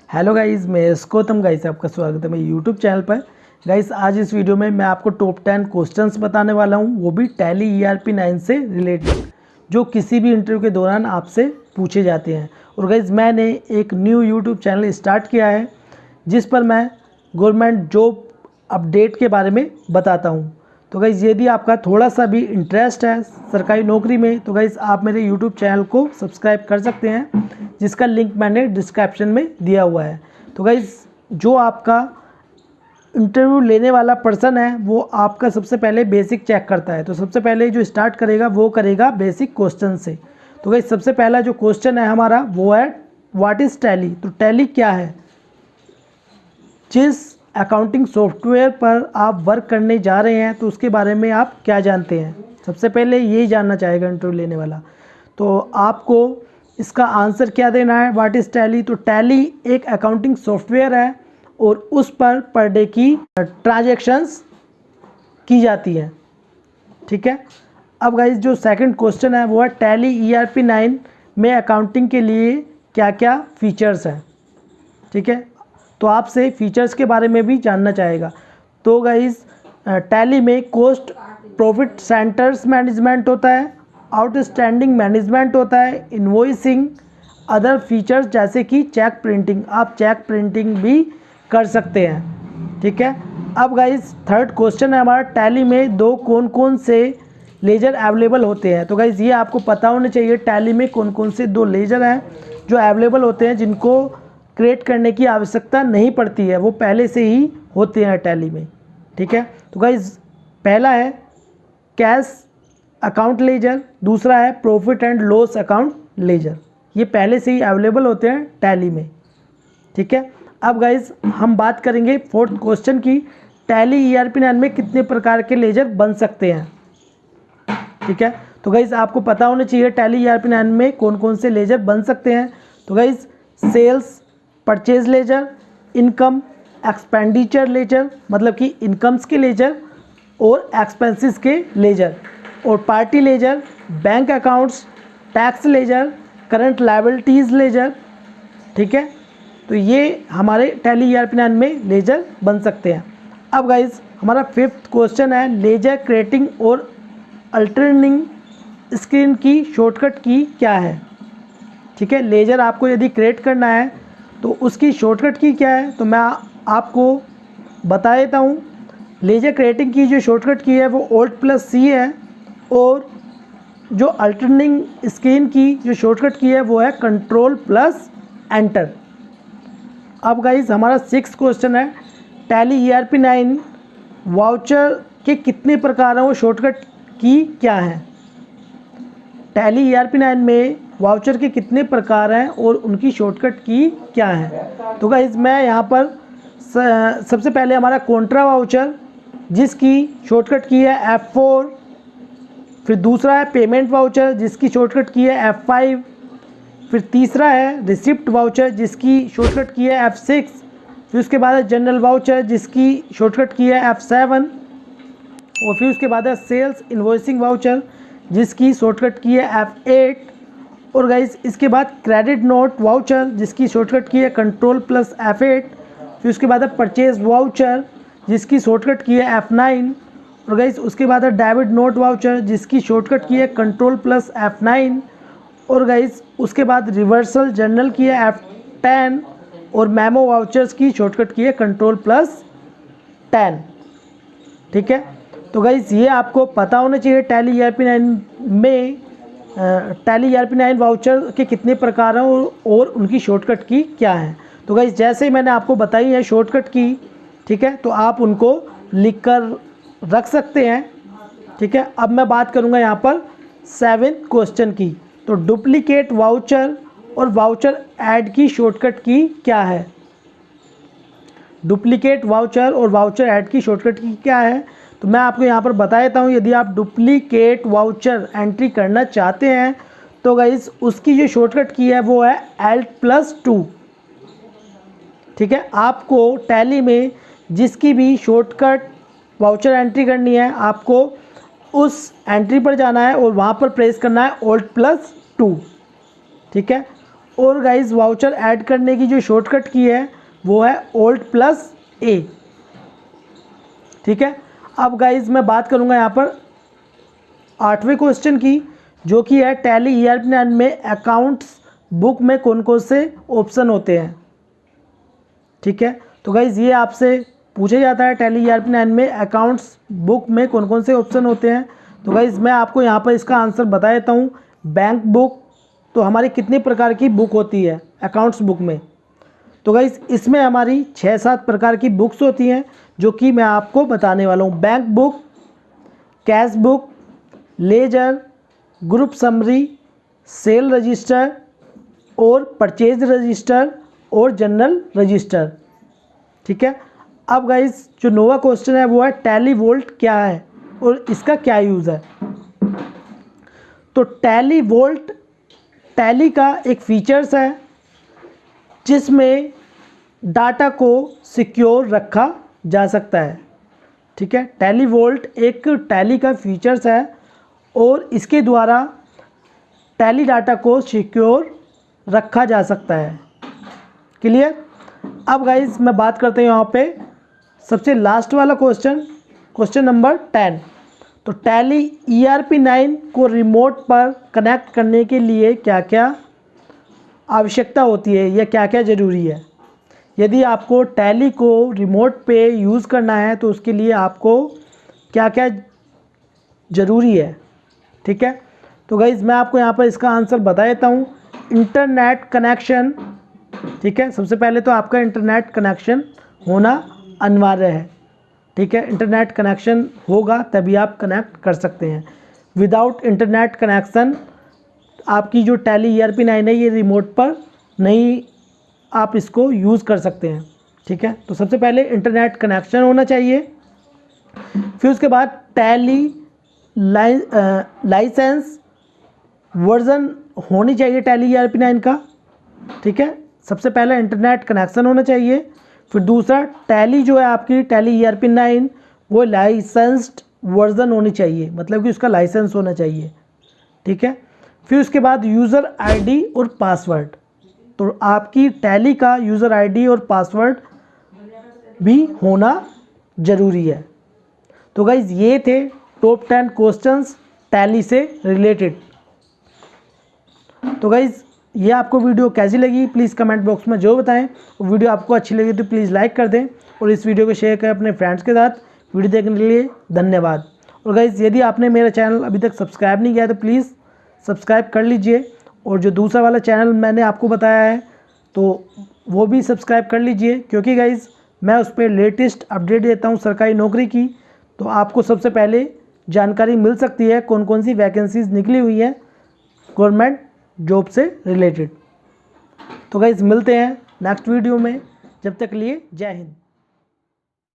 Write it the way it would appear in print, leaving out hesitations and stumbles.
Hello guys, मैं Gautam guys आपका स्वागत है मेरे यूट्यूब चैनल पर। गाइस आज इस वीडियो में मैं आपको टॉप 10 क्वेश्चंस बताने वाला हूं, वो भी टैली ERP 9 से रिलेटेड, जो किसी भी इंटरव्यू के दौरान आपसे पूछे जाते हैं। और गाइस मैंने एक न्यू यूट्यूब चैनल स्टार्ट किया है जिस पर मैं गवर्नमेंट जॉब अपडेट के बारे में बताता हूँ। तो गाइस यदि आपका थोड़ा सा भी इंटरेस्ट है सरकारी नौकरी में तो गाइस आप मेरे यूट्यूब चैनल को सब्सक्राइब कर सकते हैं, जिसका लिंक मैंने डिस्क्रिप्शन में दिया हुआ है। तो गाइस जो आपका इंटरव्यू लेने वाला पर्सन है वो आपका सबसे पहले बेसिक चेक करता है। तो सबसे पहले जो स्टार्ट करेगा वो करेगा बेसिक क्वेश्चन से। तो गाइस सबसे पहला जो क्वेश्चन है हमारा वो है व्हाट इज़ टैली। तो टैली क्या है? जिस अकाउंटिंग सॉफ्टवेयर पर आप वर्क करने जा रहे हैं तो उसके बारे में आप क्या जानते हैं, सबसे पहले यही जानना चाहेगा इंटरव्यू लेने वाला। तो आपको इसका आंसर क्या देना है, व्हाट इज़ टैली। तो टैली एक अकाउंटिंग सॉफ्टवेयर है और उस पर डे की ट्रांजैक्शंस की जाती हैं। ठीक है। अब गाइस जो सेकंड क्वेश्चन है वो है टैली ERP 9 में अकाउंटिंग के लिए क्या क्या फीचर्स हैं। ठीक है, तो आपसे फीचर्स के बारे में भी जानना चाहेगा। तो गाइस टैली में कॉस्ट प्रॉफिट सेंटर्स मैनेजमेंट होता है, आउटस्टैंडिंग मैनेजमेंट होता है, इन्वॉइसिंग, अदर फीचर्स जैसे कि चेक प्रिंटिंग, आप चेक प्रिंटिंग भी कर सकते हैं। ठीक है। अब गाइस थर्ड क्वेश्चन है हमारा टैली में कौन कौन से लेजर अवेलेबल होते हैं। तो गाइस ये आपको पता होना चाहिए टैली में कौन कौन से 2 लेजर हैं जो अवेलेबल होते हैं, जिनको क्रिएट करने की आवश्यकता नहीं पड़ती है, वो पहले से ही होते हैं टैली में। ठीक है। तो गाइस पहला है कैश अकाउंट लेजर, दूसरा है profit and loss account laser. ये पहले से ही अवेलेबल होते हैं टैली में। ठीक है। अब गाइस हम बात करेंगे फोर्थ क्वेश्चन की, टैली ERP 9 में कितने प्रकार के लेजर बन सकते हैं। ठीक है। तो गाइस आपको पता होना चाहिए टैली ERP 9 में कौन कौन से लेजर बन सकते हैं। तो guys sales purchase ledger, income expenditure ledger मतलब कि इनकम्स के लेजर और एक्सपेंसेस के लेजर, और party ledger, bank accounts, tax ledger, current liabilities ledger. ठीक है। तो ये हमारे टैली ERP 9 में लेजर बन सकते हैं। अब गाइस हमारा फिफ्थ क्वेश्चन है लेजर क्रिएटिंग और अल्टरनिंग स्क्रीन की शॉर्टकट की क्या है। ठीक है। लेजर आपको यदि क्रिएट करना है तो उसकी शॉर्टकट की क्या है, तो मैं आपको बता देता हूँ। लेजर क्रिएटिंग की जो शॉर्टकट की है वो Alt+C है, और जो अल्टरनिंग स्क्रीन की जो शॉर्टकट की है वो है Ctrl+Enter। अब गाइस हमारा सिक्स्थ क्वेश्चन है टैली ERP 9 वाउचर के कितने प्रकार हैं, वो शॉर्टकट की क्या है। टैली ERP 9 में वाउचर के कितने प्रकार हैं और उनकी शॉर्टकट की क्या है। तो गाइस मैं यहाँ पर सबसे पहले हमारा कॉन्ट्रा वाउचर जिसकी शॉर्टकट की है F4, फिर दूसरा है पेमेंट वाउचर जिसकी शॉर्टकट की है F5, फिर तीसरा है रिसिप्ट वाउचर जिसकी शॉर्टकट की है F6, फिर उसके बाद है जनरल वाउचर जिसकी शॉर्टकट की है F7, और फिर उसके बाद है सेल्स इन्वॉइसिंग वाउचर जिसकी शॉर्टकट की है F8, और गाइस इसके बाद क्रेडिट नोट वाउचर जिसकी शॉर्टकट की है Ctrl+F8, फिर उसके बाद है परचेज वाउचर जिसकी शॉर्टकट की है F9, और गाइस उसके बाद है डेबिट नोट वाउचर जिसकी शॉर्टकट की है Ctrl+F9, और गाइस उसके बाद रिवर्सल जर्नल की है F10, और मेमो वाउचर्स की शॉर्टकट की है Ctrl+10। ठीक है। तो गाइस ये आपको पता होना चाहिए टैली ERP 9 में टैली ERP 9 वाउचर के कितने प्रकार हैं और उनकी शॉर्टकट की क्या है। तो गाइस जैसे ही मैंने आपको बताई है शॉर्टकट की, ठीक है, तो आप उनको लिख कर रख सकते हैं। ठीक है। अब मैं बात करूंगा यहाँ पर 7th क्वेश्चन की। तो डुप्लीकेट वाउचर और वाउचर ऐड की शॉर्टकट की क्या है। डुप्लीकेट वाउचर और वाउचर ऐड की शॉर्टकट की क्या है, तो मैं आपको यहाँ पर बता देता हूँ। यदि आप डुप्लीकेट वाउचर एंट्री करना चाहते हैं तो गाइस उसकी जो शॉर्टकट की है वो है Alt+2। ठीक है। आपको टैली में जिसकी भी शॉर्टकट वाउचर एंट्री करनी है आपको उस एंट्री पर जाना है और वहाँ पर प्रेस करना है Alt+2। ठीक है। और गाइस वाउचर ऐड करने की जो शॉर्टकट की है वो है Alt+A। ठीक है। अब गाइस मैं बात करूंगा यहाँ पर 8वें क्वेश्चन की, जो कि है टैली ERP9 में अकाउंट्स बुक में कौन कौन से ऑप्शन होते हैं। ठीक है, तो गाइस ये आपसे पूछा जाता है टैली ERP9 में अकाउंट्स बुक में कौन कौन से ऑप्शन होते हैं। तो गाइस मैं आपको यहाँ पर इसका आंसर बता देता हूँ। बैंक बुक, तो हमारी कितने प्रकार की बुक होती है अकाउंट्स बुक में, तो गाइस इसमें हमारी 6-7 प्रकार की बुक्स होती हैं, जो कि मैं आपको बताने वाला हूँ। Bank book, cash book, ledger, group summary, sale register और परचेज रजिस्टर और जनरल रजिस्टर। ठीक है। अब गाइस जो नोवा क्वेश्चन है वो है टैली वोल्ट क्या है और इसका क्या यूज़ है। तो टैली वोल्ट टैली का एक फीचर्स है जिसमें डाटा को सिक्योर रखा जा सकता है। ठीक है, टैली वोल्ट एक टैली का फीचर्स है और इसके द्वारा टैली डाटा को सिक्योर रखा जा सकता है। क्लियर। अब गाइस मैं बात करते हैं यहाँ पे सबसे लास्ट वाला क्वेश्चन नंबर 10। तो टैली ERP9 को रिमोट पर कनेक्ट करने के लिए क्या क्या आवश्यकता होती है या क्या क्या ज़रूरी है। यदि आपको टैली को रिमोट पे यूज़ करना है तो उसके लिए आपको क्या क्या ज़रूरी है। ठीक है, तो गाइज़ मैं आपको यहाँ पर इसका आंसर बता देता हूँ। Internet connection. ठीक है, सबसे पहले तो आपका इंटरनेट कनेक्शन होना अनिवार्य है। ठीक है, इंटरनेट कनेक्शन होगा तभी आप कनेक्ट कर सकते हैं। विदाउट इंटरनेट कनेक्शन आपकी जो टैली ERP9 है ये रिमोट पर नहीं आप इसको यूज़ कर सकते हैं। ठीक है, तो सबसे पहले इंटरनेट कनेक्शन होना चाहिए, फिर उसके बाद टैली लाइसेंस वर्जन होनी चाहिए टैली ERP9 का। ठीक है, सबसे पहले इंटरनेट कनेक्शन होना चाहिए, फिर दूसरा टैली जो है आपकी टैली ERP9 वो लाइसेंस्ड वर्जन होनी चाहिए, मतलब कि उसका लाइसेंस होना चाहिए। ठीक है, फिर उसके बाद यूज़र ID और पासवर्ड। तो आपकी टैली का यूज़र ID और पासवर्ड भी होना ज़रूरी है। तो गाइज़ ये थे टॉप 10 क्वेश्चंस टैली से रिलेटेड। तो गाइज़ ये आपको वीडियो कैसी लगी प्लीज़ कमेंट बॉक्स में जो बताएं। और वीडियो आपको अच्छी लगी तो प्लीज़ लाइक कर दें और इस वीडियो को शेयर करें अपने फ्रेंड्स के साथ। वीडियो देखने के लिए धन्यवाद। और गाइज़ यदि आपने मेरा चैनल अभी तक सब्सक्राइब नहीं किया है तो प्लीज़ सब्सक्राइब कर लीजिए, और जो दूसरा वाला चैनल मैंने आपको बताया है तो वो भी सब्सक्राइब कर लीजिए, क्योंकि गाइज़ मैं उस पर लेटेस्ट अपडेट देता हूँ सरकारी नौकरी की। तो आपको सबसे पहले जानकारी मिल सकती है कौन कौन सी वैकेंसीज़ निकली हुई हैं गवर्नमेंट जॉब से रिलेटेड। तो गाइज़ मिलते हैं नेक्स्ट वीडियो में, जब तक के लिए जय हिंद।